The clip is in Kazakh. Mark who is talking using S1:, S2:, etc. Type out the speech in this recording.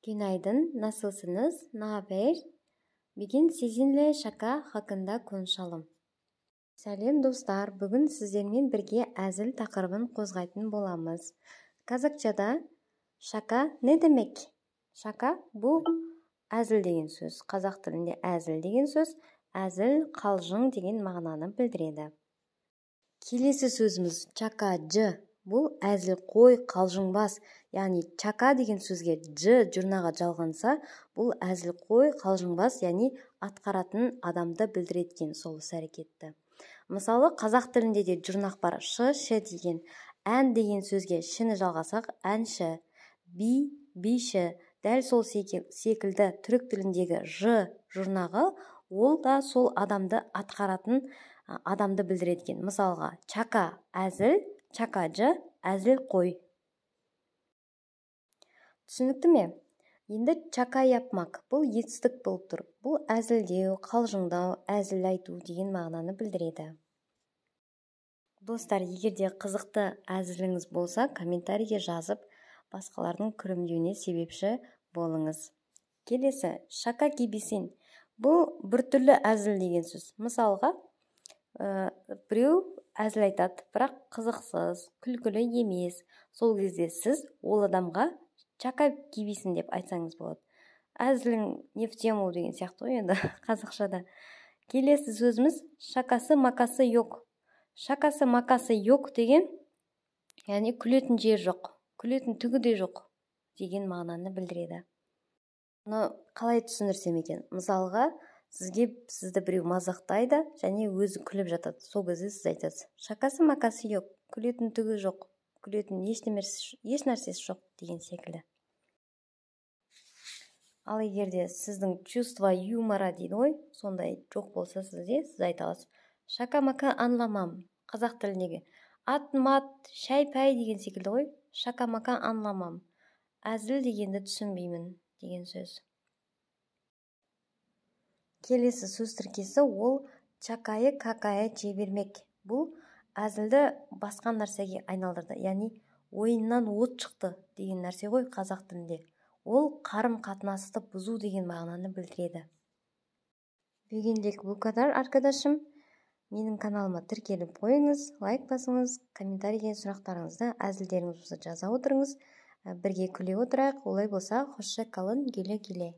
S1: Günaydın, nasılsınız? Ne haber? Bugün sizinle şaka hakkında konuşalım. Сәлем достар, бүгін сіздермен бірге әзіл тақырыбын қозғайтын боламыз. Қазақчада шака не демек? Шака бұл әзіл деген сөз. Қазақ тілінде әзіл деген сөз, әзіл, қалжың деген мағынаны білдіреді. Келесі сөзіміз чакажы. Бұл әзіл қой, қалжыңбас. Яғни чака деген сөзге жы жұрнаға жалғанса, бұл әзіл қой, қалжыңбас, яғни атқаратын адамды білдіреткен сол іс-әрекетті. Мысалы, қазақ тілінде де жұрнақ бар. Шы деген, ән деген сөзге шіні жалғасақ, әнші, би, биші. Дәл сол секілді түрік тіліндегі жы жұрнағы, ол да сол адамды атқаратын адамды білдіреткен. Мысалға, чака әзіл, чакажы әзіл қой. Түсінікті ме? Енді чака yapmak, бұл етістік болып тұр. Бұл әзілдеу, қалжыңдау, әзіл айту деген мағынаны білдіреді. Достар, егерде қызықты әзіліңіз болса, комментарийге жазып, басқалардың күрімдеуіне себепші болыңыз. Келесі, шака гибисин. Бұл біртүрлі әзіл деген сөз. Мысалға, біреу әзіл айтады, бірақ қызықсыз, күлкілі емес. Сол кезде сіз ол адамға чака гибисин деп айтсаңыз болады. Әзілің не в тему деген сияқты ғой енді қазақшада. Келесі сөзіміз шакасы макасы yok. Шакасы макасы yok деген, яғни күлетін жер жоқ, күлетін түгі де жоқ деген мағынаны білдіреді. Оны қалай түсіндірсем екен? Мысалға, сізді біреу мазақтайды және өзі күліп жатады. Сол кезде сіз айтасыз, шакасы макасы yok, күлетін түгі жоқ, күлетін еш нәрсесі жоқ деген секілді. Ал егерде сіздің чувство юмора дейді ғой, сондай жоқ болса сіз айта аласыз. Шака-мака анламам. Қазақ тіліндегі ат-мат, шай-пәй деген секілді ғой. Шака-мака анламам. Әзіл дегенді түсінбеймін деген сөз. Келесі сөз тіркесі ол чакайы какая жебермек. Бұл әзілді басқан нәрсеге айналдырды. Яғни ойыннан от шықты деген нәрсе ғой қазақ тілінде. Ол қарым қатынасты бұзу деген мағынаны білдіреді. Бүгінлік бұл kadar arkadaşım. Менің каналыма тіркеліп қойыңыз, лайк басыңыз, комментарийге сұрақтарыңызды, әзілдеріңіз болса жаза отырыңыз. Бірге күле отырайық. Олай болса, хоşça kalın, güle güle.